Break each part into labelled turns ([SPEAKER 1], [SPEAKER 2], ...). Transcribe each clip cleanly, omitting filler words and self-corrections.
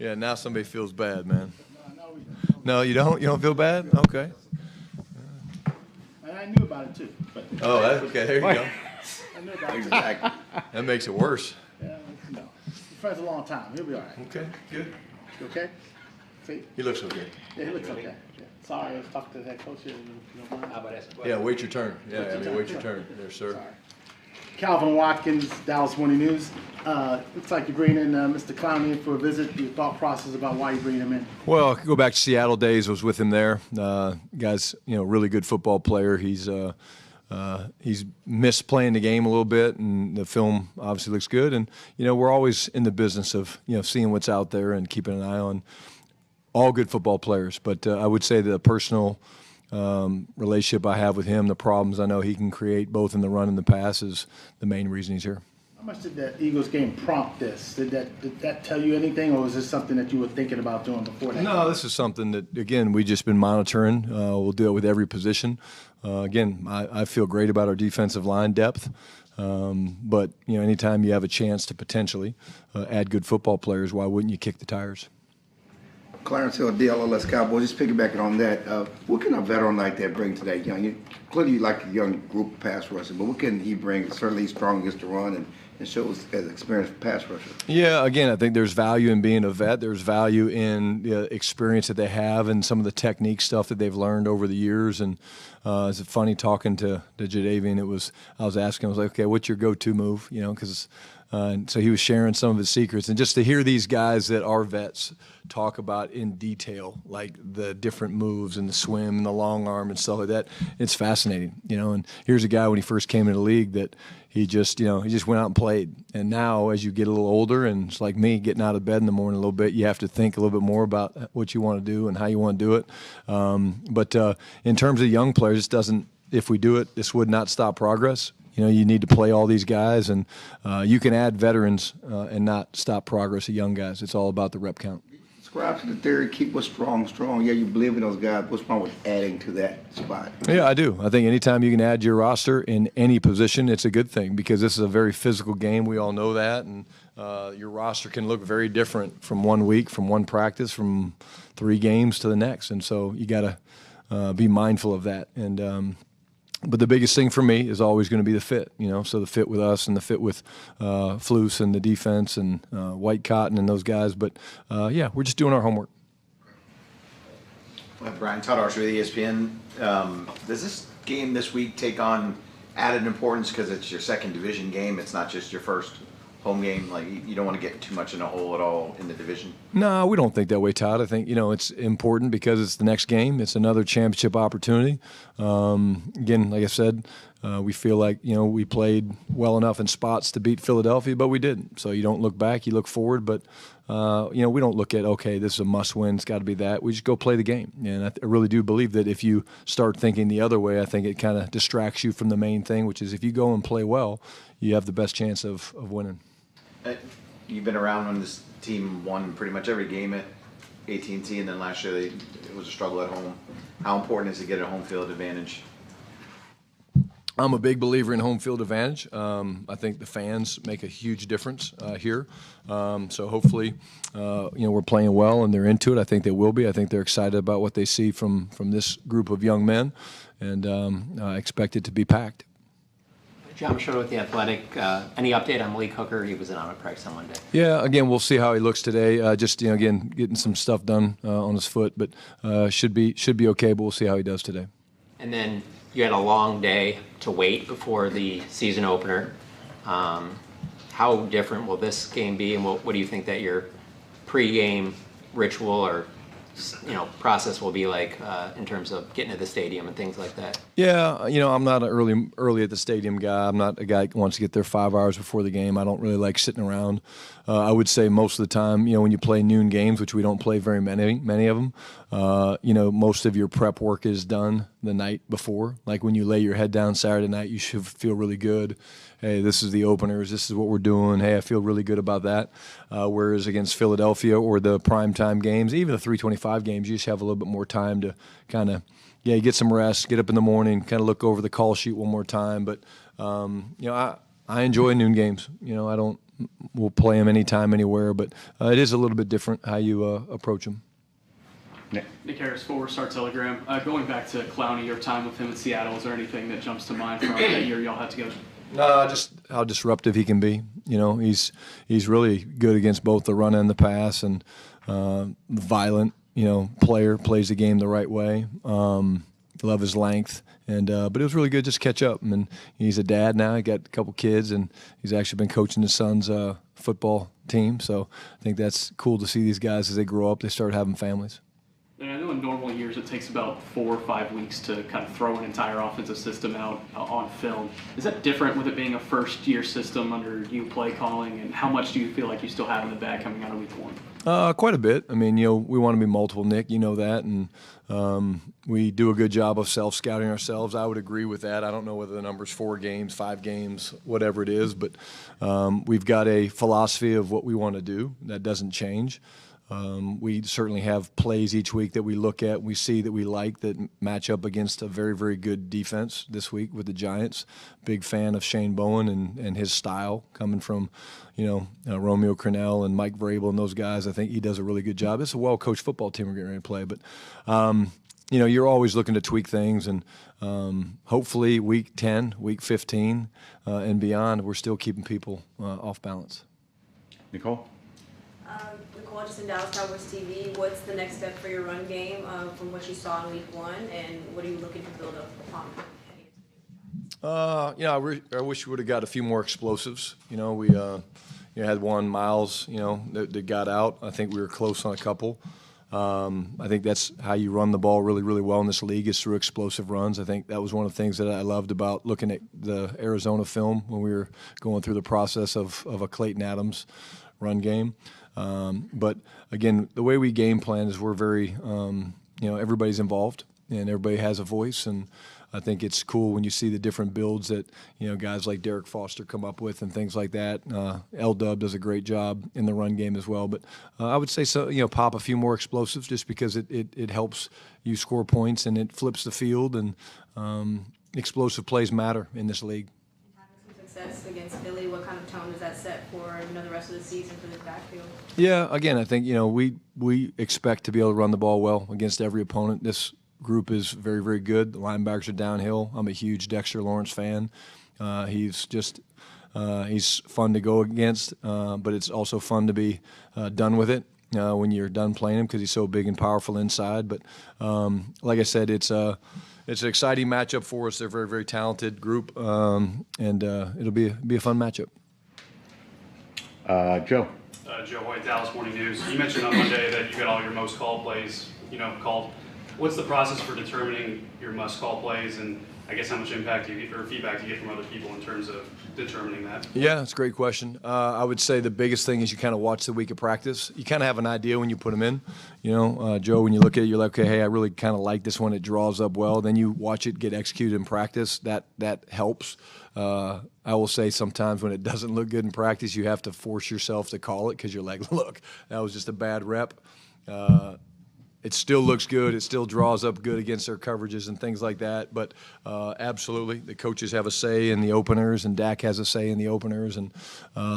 [SPEAKER 1] Yeah, now somebody feels bad, man. No, you don't? You don't feel bad? Okay.
[SPEAKER 2] And I knew about it too. But
[SPEAKER 1] Oh, okay. There you go.
[SPEAKER 2] I knew about it.
[SPEAKER 3] Exactly.
[SPEAKER 1] That makes it worse.
[SPEAKER 2] Yeah, no. We're friends a long time. He'll be all right.
[SPEAKER 1] Okay, good.
[SPEAKER 2] You okay? See?
[SPEAKER 1] He looks okay.
[SPEAKER 2] Yeah, he looks okay. Yeah. Sorry, I was talking to the head coach here. If you don't mind.
[SPEAKER 4] How about asking
[SPEAKER 1] Yeah, wait your turn. Yeah, wait your turn there, sir.
[SPEAKER 2] Sorry. Calvin Watkins, Dallas Morning News. Looks like you're bringing in Mr. Clowney in for a visit. Your thought process about why you bring him in?
[SPEAKER 1] Well, I could go back to Seattle days. I was with him there. Guy's, really good football player. He's missed playing the game a little bit, and the film obviously looks good. And we're always in the business of seeing what's out there and keeping an eye on all good football players. But I would say the personal relationship I have with him, the problems I know he can create both in the run and the pass, is the main reason he's here.
[SPEAKER 2] How much did that Eagles game prompt this? Did that tell you anything, or was this something that you were thinking about doing before that?
[SPEAKER 1] No, this is something that, again, we've just been monitoring. We'll do it with every position. Again, I feel great about our defensive line depth. But, anytime you have a chance to potentially add good football players, why wouldn't you kick the tires?
[SPEAKER 3] Clarence Hill, DLLS Cowboys, just piggybacking on that, what can a veteran like that bring to that young? Clearly, you like a young group pass rusher, but what can he bring? Certainly, he's strong against the run and shows as an experienced pass rusher. Yeah,
[SPEAKER 1] again, I think there's value in being a vet. There's value in the experience that they have and some of the technique stuff that they've learned over the years. And it's funny talking to Jadeveon. I was asking, I was like, okay, what's your go-to move? Because and so he was sharing some of his secrets, and just to hear these guys that are vets talk about in detail, like the different moves and the swim and the long arm and stuff like that, it's fascinating, And here's a guy when he first came into the league that he just went out and played. And now, as you get a little older, and it's like me getting out of bed in the morning a little bit, you have to think a little bit more about what you want to do and how you want to do it. But in terms of young players, if we do it, this would not stop progress. You need to play all these guys, and you can add veterans and not stop progress of young guys. It's all about the rep count.
[SPEAKER 3] Subscribe to the theory, keep us strong. Yeah, you believe in those guys. What's wrong with adding to that spot?
[SPEAKER 1] Yeah, I do. I think anytime you can add your roster in any position, it's a good thing, because this is a very physical game. We all know that, and your roster can look very different from one week, from one practice, from 3 games to the next. And so you got to be mindful of that. And but the biggest thing for me is always going to be the fit, so the fit with us and the fit with Flus and the defense and White Cotton and those guys. But, yeah, we're just doing our homework.
[SPEAKER 5] Brian Schottenheimer with ESPN. Does this game this week take on added importance because it's your second division game? It's not just your first home game. Like, you don't want to get too much in a hole at all in the division?
[SPEAKER 1] No, we don't think that way, Todd. I think, it's important because it's the next game. It's another championship opportunity. Again, like I said, we feel like, we played well enough in spots to beat Philadelphia, but we didn't. So you don't look back, you look forward. But, we don't look at, okay, this is a must-win, it's got to be that. We just go play the game. And I really do believe that if you start thinking the other way, I think it kind of distracts you from the main thing, which is if you go and play well, you have the best chance of winning.
[SPEAKER 5] You've been around when this team won pretty much every game at AT&T, and then last year it was a struggle at home. How important is it to get a home field advantage?
[SPEAKER 1] I'm a big believer in home field advantage. I think the fans make a huge difference here. So hopefully, we're playing well and they're into it. I think they will be. I think they're excited about what they see from this group of young men, and I expect it to be packed.
[SPEAKER 4] John Schroeder with The Athletic. Any update on Malik Hooker? He was in on practice on Monday.
[SPEAKER 1] Yeah, again, we'll see how he looks today. Again, getting some stuff done on his foot, but should be okay, but we'll see how he does today.
[SPEAKER 4] And then you had a long day to wait before the season opener. How different will this game be, and what do you think that your pregame ritual or process will be like in terms of getting to the stadium and things like that?
[SPEAKER 1] Yeah, I'm not an early at the stadium guy. I'm not a guy who wants to get there 5 hours before the game. I don't really like sitting around. I would say most of the time, when you play noon games, which we don't play very many of them, most of your prep work is done the night before. Like when you lay your head down Saturday night, you should feel really good. Hey, this is the openers. This is what we're doing. Hey, I feel really good about that. Whereas against Philadelphia or the primetime games, even the 325 games, you just have a little bit more time to kind of, you get some rest, get up in the morning, kind of look over the call sheet one more time. But, I enjoy noon games. I don't we'll play him anytime, anywhere. But it is a little bit different how you approach him.
[SPEAKER 6] Nick Harris, Forward Star Telegram. Going back to Clowney, your time with him in Seattle, is there anything that jumps to mind from that year y'all had together?
[SPEAKER 1] No, just how disruptive he can be. He's really good against both the run and the pass, and violent. Player, plays the game the right way. Love his length, and but it was really good just to catch up. And he's a dad now. He got a couple kids, and he's actually been coaching his son's football team. So I think that's cool to see these guys as they grow up. They start having families.
[SPEAKER 6] And I know in normal years it takes about 4 or 5 weeks to kind of throw an entire offensive system out on film. Is that different with it being a first-year system under you play calling, and how much do you feel like you still have in the bag coming out of week 1?
[SPEAKER 1] Quite a bit. I mean, we want to be multiple, Nick. You know that, and we do a good job of self-scouting ourselves. I would agree with that. I don't know whether the number's 4 games, 5 games, whatever it is, but we've got a philosophy of what we want to do. That doesn't change. We certainly have plays each week that we look at, we see that we like, that match up against a very, very good defense this week with the Giants. Big fan of Shane Bowen and his style coming from, Romeo Crennel and Mike Vrabel and those guys. I think he does a really good job. It's a well-coached football team we're getting ready to play. But, you're always looking to tweak things. And hopefully week 10, week 15, and beyond, we're still keeping people off balance.
[SPEAKER 7] Nicole?
[SPEAKER 8] Nicole, just in Dallas Cowboys TV, what's the next step for your run game from what you saw in week 1, and what are you looking to build up upon?
[SPEAKER 1] I wish we would have got a few more explosives. We had one, Miles, that got out. I think we were close on a couple. I think that's how you run the ball really, really well in this league, is through explosive runs. I think that was one of the things that I loved about looking at the Arizona film when we were going through the process of a Clayton Adams run game. But again, the way we game plan is we're very, everybody's involved and everybody has a voice. And I think it's cool when you see the different builds that, guys like Derek Foster come up with and things like that. L-Dub does a great job in the run game as well. But I would say, pop a few more explosives just because it helps you score points and it flips the field. And explosive plays matter in this league.
[SPEAKER 8] Success against Philly, what kind of tone does that set for the rest of the season for this backfield?
[SPEAKER 1] Yeah, again, I think we expect to be able to run the ball well against every opponent. This group is very, very good. The linebackers are downhill. I'm a huge Dexter Lawrence fan. He's fun to go against, but it's also fun to be done with it when you're done playing him because he's so big and powerful inside. But like I said, it's an exciting matchup for us. They're a very, very talented group, and it'll be a fun matchup.
[SPEAKER 7] Joe.
[SPEAKER 6] Joe White, Dallas Morning News. You mentioned on Monday that you got all your most called plays, called. What's the process for determining your must-call plays, and I guess how much impact do you get or feedback do you get from other people in terms of determining that? Yeah,
[SPEAKER 1] that's a great question. I would say the biggest thing is you kind of watch the week of practice. You kind of have an idea when you put them in. Joe, when you look at it, you're like, okay, hey, I really kind of like this one. It draws up well. Then you watch it get executed in practice. That helps. I will say sometimes when it doesn't look good in practice, you have to force yourself to call it because you're like, look, that was just a bad rep. It still looks good. It still draws up good against their coverages and things like that. But absolutely, the coaches have a say in the openers, and Dak has a say in the openers and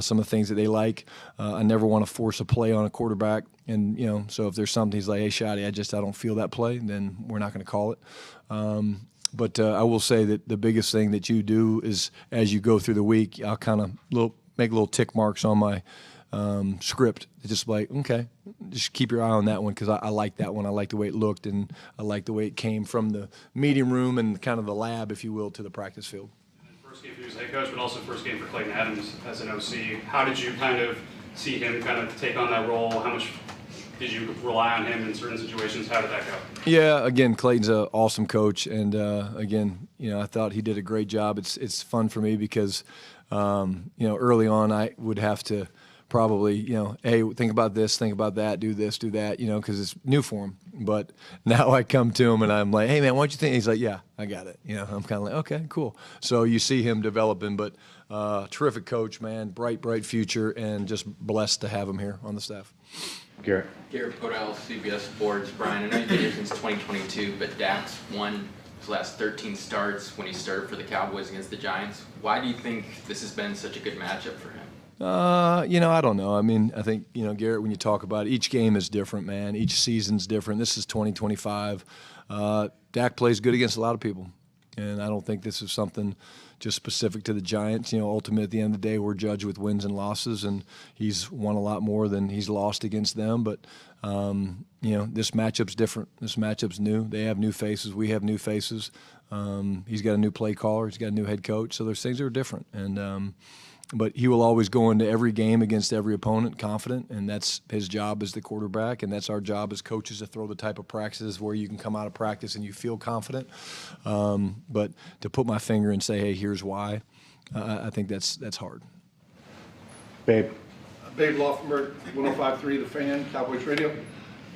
[SPEAKER 1] some of the things that they like. I never want to force a play on a quarterback. And, so if there's something he's like, hey, Shotty, I don't feel that play, then we're not going to call it. But I will say that the biggest thing that you do is as you go through the week, I'll kind of make little tick marks on my script. It's just like, okay, just keep your eye on that one because I like that one. I like the way it looked, and I like the way it came from the meeting room and kind of the lab, if you will, to the practice field.
[SPEAKER 6] And then first game for you as head coach, but also first game for Clayton Adams as an OC. How did you kind of see him kind of take on that role? How much did you rely on him in certain situations? How did that go?
[SPEAKER 1] Yeah, again, Clayton's an awesome coach, and again, I thought he did a great job. It's fun for me because early on I would have to probably, hey, think about this, think about that, do this, do that, because it's new for him. But now I come to him and I'm like, hey, man, what you think? He's like, yeah, I got it. I'm kind of like, okay, cool. So you see him developing, but terrific coach, man, bright future, and just blessed to have him here on the staff.
[SPEAKER 7] Garrett.
[SPEAKER 9] Garrett Podell, CBS Sports. Brian, I know you've been here since 2022, but Dak's won his last 13 starts when he started for the Cowboys against the Giants. Why do you think this has been such a good matchup for him?
[SPEAKER 1] I don't know. I mean, I think, Garrett, when you talk about it, each game is different, man. Each season's different. This is 2025. Dak plays good against a lot of people, and I don't think this is something just specific to the Giants. Ultimately, at the end of the day, we're judged with wins and losses, and he's won a lot more than he's lost against them. But, this matchup's different. This matchup's new. They have new faces. We have new faces. He's got a new play caller. He's got a new head coach. So there's things that are different. And but he will always go into every game against every opponent confident, and that's his job as the quarterback, and that's our job as coaches to throw the type of practices where you can come out of practice and you feel confident. But to put my finger and say, hey, here's why, I think that's hard.
[SPEAKER 7] Babe.
[SPEAKER 10] Babe Laufenberg, 105.3 The Fan, Cowboys Radio.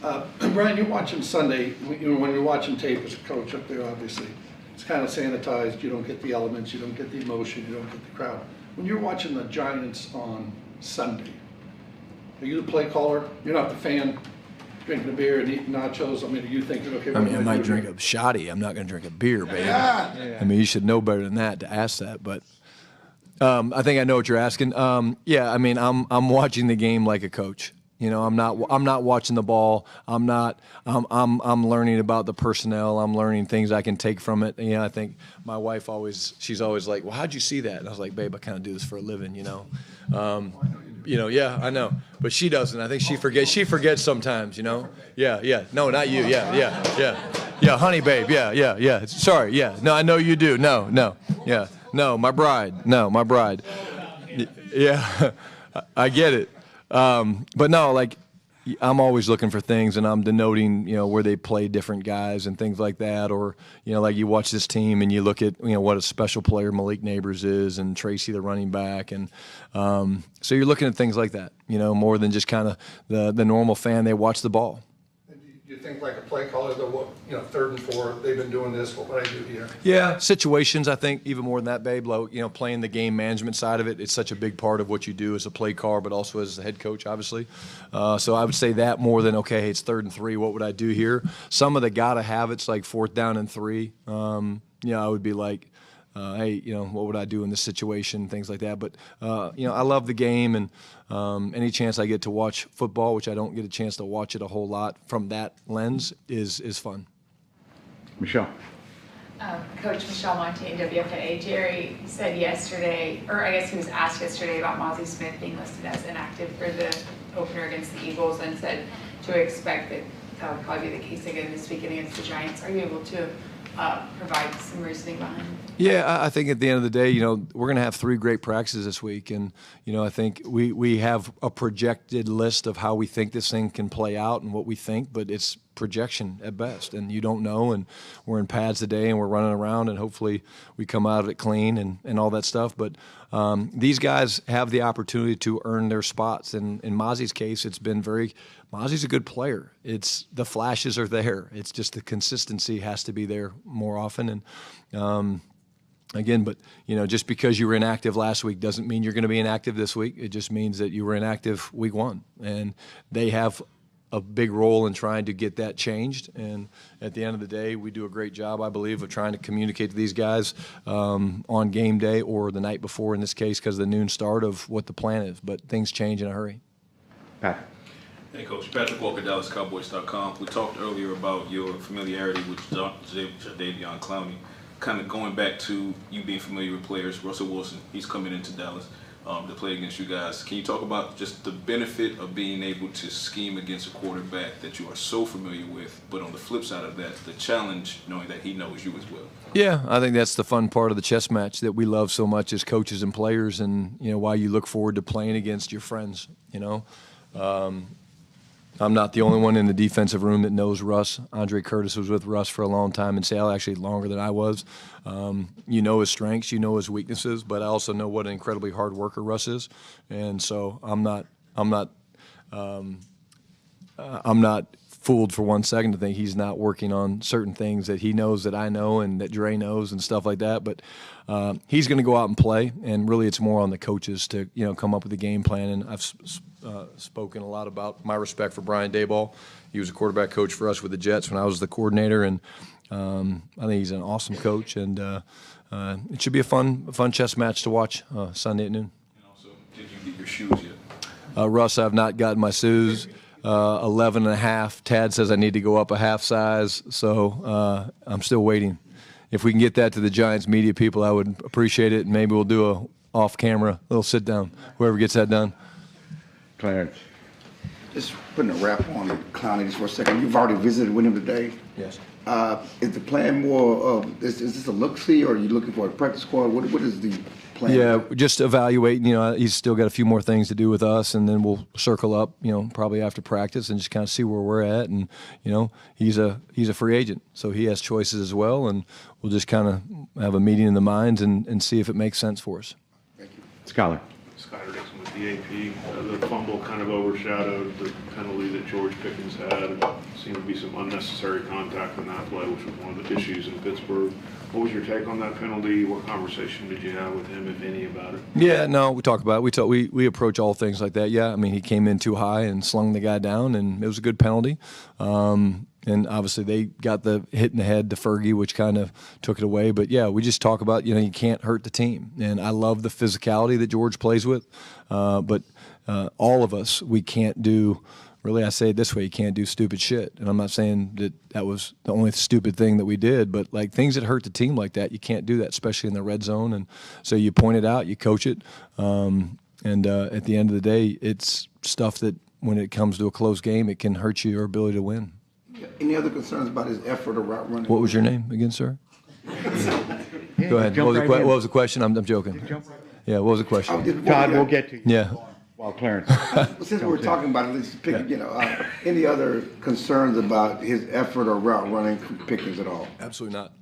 [SPEAKER 10] Brian, you're watching Sunday. When you're watching tape as a coach up there, obviously, it's kind of sanitized. You don't get the elements. You don't get the emotion. You don't get the crowd. When you're watching the Giants on Sunday, are you the play caller? You're not the fan drinking a beer and eating nachos? I mean, are you thinking, okay,
[SPEAKER 1] I might drink a shoddy. I'm not going to drink a beer, baby.
[SPEAKER 10] Yeah.
[SPEAKER 1] I mean, you should know better than that to ask that. But I think I know what you're asking. I'm watching the game like a coach. I'm not watching the ball. I'm learning about the personnel. I'm learning things I can take from it. I think my wife she's always like, well, how'd you see that? And I was like, babe, I kind of do this for a living, yeah, I know. But she doesn't. I think she forgets sometimes, Yeah. No, not you. Yeah, honey, babe. Yeah. Sorry. Yeah. No, I know you do. No. Yeah. No, my bride. Yeah. I get it. But no, I'm always looking for things, and I'm denoting, where they play different guys and things like that. Or, you watch this team and you look at, what a special player Malik Neighbors is and Tracy, the running back. And so you're looking at things like that, more than just kind of the normal fan. They watch the ball.
[SPEAKER 10] Do you think like a play caller, third and 4, they've been doing this, what would I do here?
[SPEAKER 1] Yeah, situations, I think, even more than that, babe. Playing the game management side of it, it's such a big part of what you do as a play caller, but also as a head coach, obviously. So I would say that more than, okay, hey, it's 3rd and 3, what would I do here? Some of the gotta have it's like 4th down and 3. I would be like, hey, what would I do in this situation, things like that. But, I love the game, and any chance I get to watch football, which I don't get a chance to watch it a whole lot from that lens, is fun.
[SPEAKER 7] Michelle.
[SPEAKER 11] Coach Michelle Montaigne, WFA. Jerry said yesterday, or I guess he was asked yesterday about Mazi Smith being listed as inactive for the opener against the Eagles, and said to expect that would probably be the case again this weekend against the Giants. Are you able to provide some reasoning behind it?
[SPEAKER 1] Yeah, I think at the end of the day, we're going to have 3 great practices this week. And, I think we have a projected list of how we think this thing can play out and what we think, but it's projection at best. And you don't know. And we're in pads today and we're running around, and hopefully we come out of it clean and all that stuff. But these guys have the opportunity to earn their spots. And in Mazi's case, it's been Mazi's a good player. It's the flashes are there. It's just the consistency has to be there more often. And again, but just because you were inactive last week doesn't mean you're going to be inactive this week. It just means that you were inactive week 1, and they have a big role in trying to get that changed. And at the end of the day, we do a great job, I believe, of trying to communicate to these guys on game day or the night before, in this case, because of the noon start, of what the plan is. But things change in a hurry.
[SPEAKER 7] Pat.
[SPEAKER 12] Hey, Coach. Patrick Walker, DallasCowboys.com. We talked earlier about your familiarity with Jadeveon Clowney. Kind of going back to you being familiar with players. Russell Wilson, he's coming into Dallas to play against you guys. Can you talk about just the benefit of being able to scheme against a quarterback that you are so familiar with, but on the flip side of that, the challenge knowing that he knows you as well? Yeah, I think that's the fun part of the chess match that we love so much as coaches and players, and why you look forward to playing against your friends. I'm not the only one in the defensive room that knows Russ. Andre Curtis was with Russ for a long time in Seattle, actually longer than I was. His strengths, his weaknesses, but I also know what an incredibly hard worker Russ is, and so I'm not fooled for 1 second to think he's not working on certain things that he knows that I know and that Dre knows and stuff like that. But he's going to go out and play, and really it's more on the coaches to come up with a game plan. And I've spoken a lot about my respect for Brian Daboll. He was a quarterback coach for us with the Jets when I was the coordinator, and I think he's an awesome coach. And it should be a fun chess match to watch Sunday at noon. Did you get your shoes yet?
[SPEAKER 1] Russ, I've not gotten my shoes. 11 and a half. Tad says I need to go up a half size, so I'm still waiting. If we can get that to the Giants media people, I would appreciate it, and maybe we'll do a off-camera little sit-down, whoever gets that done.
[SPEAKER 7] Clarence.
[SPEAKER 3] Just putting a wrap on Clowney just for a second. You've already visited with him today.
[SPEAKER 1] Yes.
[SPEAKER 3] Is the plan more of, is this a look-see, or are you looking for a practice squad? What is the plan?
[SPEAKER 1] Yeah, just evaluating. You know, he's still got a few more things to do with us, and then we'll circle up, you know, probably after practice and just kind of see where we're at. And, you know, he's a free agent, so he has choices as well, and we'll just kind of have a meeting in the minds and see if it makes sense for us.
[SPEAKER 3] Thank you.
[SPEAKER 7] Scholar.
[SPEAKER 13] Skyler Dixon with the AP. The fumble kind of overshadowed the penalty that George Pickens had. It seemed to be some unnecessary contact in that play, which was one of the issues in Pittsburgh. What was your take on that penalty? What conversation did you have with him, if any, about it?
[SPEAKER 1] Yeah, no, we talk about it. We approach all things like that. Yeah, I mean, he came in too high and slung the guy down, and it was a good penalty. And obviously they got the hit in the head to Fergie, which kind of took it away. But, yeah, we just talk about, you know, you can't hurt the team. And I love the physicality that George plays with. But all of us, we can't do – really, I say it this way, you can't do stupid shit. And I'm not saying that that was the only stupid thing that we did, but, like, things that hurt the team like that, you can't do that, especially in the red zone. And so you point it out, you coach it. And at the end of the day, it's stuff that when it comes to a close game, it can hurt your ability to win.
[SPEAKER 3] Any other concerns about his effort or route running?
[SPEAKER 1] What was your name again, sir? Go ahead. What was the question? I'm joking. Yeah, what was the question?
[SPEAKER 7] Todd, we'll get to you.
[SPEAKER 1] Yeah.
[SPEAKER 7] While Clarence.
[SPEAKER 3] Since we're talking about it, let's pick, you know, any other concerns about his effort or route running from Pickens at all?
[SPEAKER 1] Absolutely not.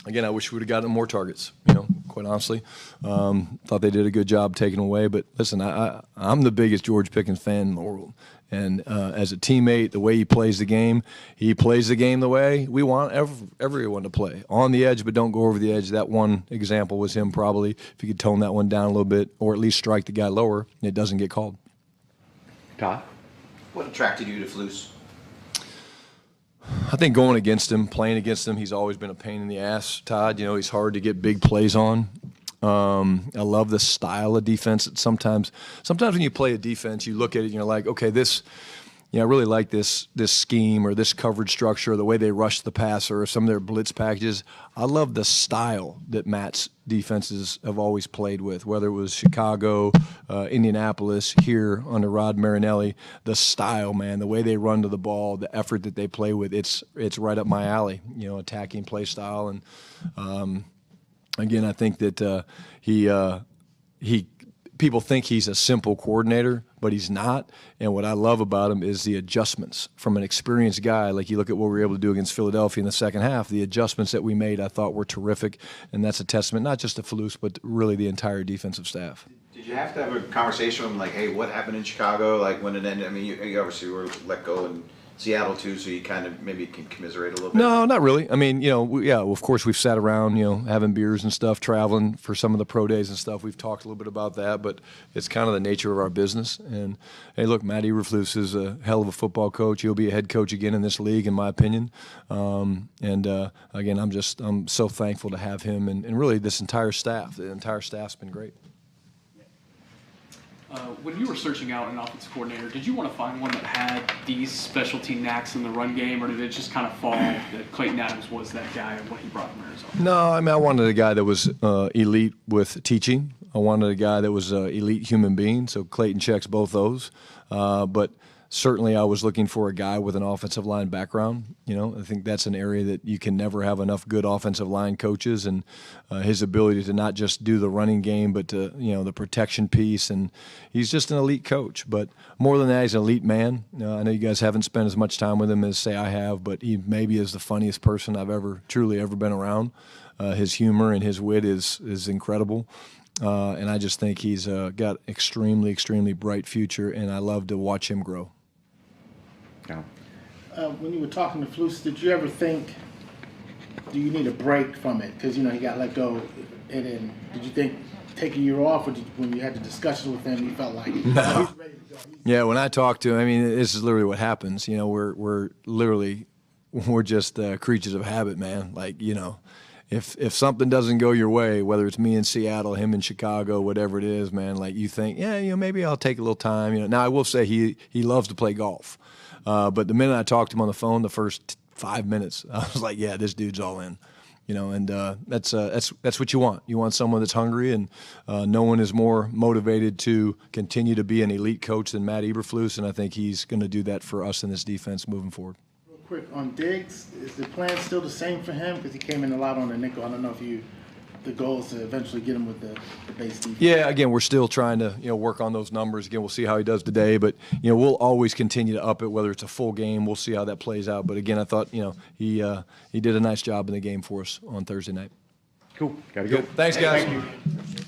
[SPEAKER 1] Again, I wish we would have gotten more targets, you know, quite honestly. Thought they did a good job taking away. But listen, I'm the biggest George Pickens fan in the world. And as a teammate, the way he plays the game the way we want everyone to play. On the edge, but don't go over the edge. That one example was him probably. If you could tone that one down a little bit, or at least strike the guy lower, it doesn't get called.
[SPEAKER 7] Todd?
[SPEAKER 5] What attracted you to Flus?
[SPEAKER 1] I think going against him, playing against him, he's always been a pain in the ass, Todd. You know, he's hard to get big plays on. I love the style of defense. Sometimes when you play a defense, you look at it and you're like, okay, this, you know, I really like this scheme or this coverage structure, or the way they rush the passer or some of their blitz packages. I love the style that Matt's defenses have always played with, whether it was Chicago, Indianapolis, here under Rod Marinelli. The style, man, the way they run to the ball, the effort that they play with, it's right up my alley, you know, attacking play style. And again, I think that people think he's a simple coordinator, but he's not. And what I love about him is the adjustments from an experienced guy. Like you look at what we were able to do against Philadelphia in the second half, the adjustments that we made I thought were terrific. And that's a testament not just to Flus, but really the entire defensive staff.
[SPEAKER 5] Did you have to have a conversation with him, like, hey, what happened in Chicago? Like, when it ended? I mean, you obviously were let go in Seattle too, so you kind of maybe can commiserate a little bit.
[SPEAKER 1] No, not really. I mean, you know, of course we've sat around, you know, having beers and stuff, traveling for some of the pro days and stuff. We've talked a little bit about that, but it's kind of the nature of our business. And hey, look, Matt Eberflus is a hell of a football coach. He'll be a head coach again in this league, in my opinion. Again, I'm so thankful to have him and really this entire staff. The entire staff's been great.
[SPEAKER 6] When you were searching out an offensive coordinator, did you want to find one that had these specialty knacks in the run game, or did it just kind of fall that Clayton Adams was that guy and what he brought from Arizona?
[SPEAKER 1] No, I mean, I wanted a guy that was elite with teaching. I wanted a guy that was an elite human being, so Clayton checks both those. But certainly I was looking for a guy with an offensive line background. You know, I think that's an area that you can never have enough good offensive line coaches, and his ability to not just do the running game, but to, you know, the protection piece. And he's just an elite coach. But more than that, he's an elite man. I know you guys haven't spent as much time with him as, say, I have, but he maybe is the funniest person I've truly ever been around. His humor and his wit is incredible. And I just think he's got extremely, extremely bright future, and I love to watch him grow.
[SPEAKER 7] Yeah.
[SPEAKER 2] When you were talking to Flus, did you ever think, do you need a break from it? Because, you know, he got let go. And then did you think take a year off, or when you had the discussions with him, you felt like he's ready to go?
[SPEAKER 1] Yeah, when I talked to him, I mean, this is literally what happens. You know, we're just creatures of habit, man. Like, you know, if something doesn't go your way, whether it's me in Seattle, him in Chicago, whatever it is, man, like you think, yeah, maybe I'll take a little time. Now I will say he loves to play golf, but the minute I talked to him on the phone, the first 5 minutes, I was like, yeah, this dude's all in. And that's what you want. You want someone that's hungry, and no one is more motivated to continue to be an elite coach than Matt Eberflus, and I think he's going to do that for us in this defense moving forward.
[SPEAKER 2] Real quick, on Diggs, is the plan still the same for him? Because he came in a lot on the nickel. I don't know if the goal is to eventually get him with the base defense. Yeah, again, we're still trying to work on those numbers. Again, we'll see how he does today, but we'll always continue to up it, whether it's a full game. We'll see how that plays out. But again, I thought he did a nice job in the game for us on Thursday night.
[SPEAKER 7] Cool. Gotta go.
[SPEAKER 1] Thanks, guys.
[SPEAKER 2] Thank you.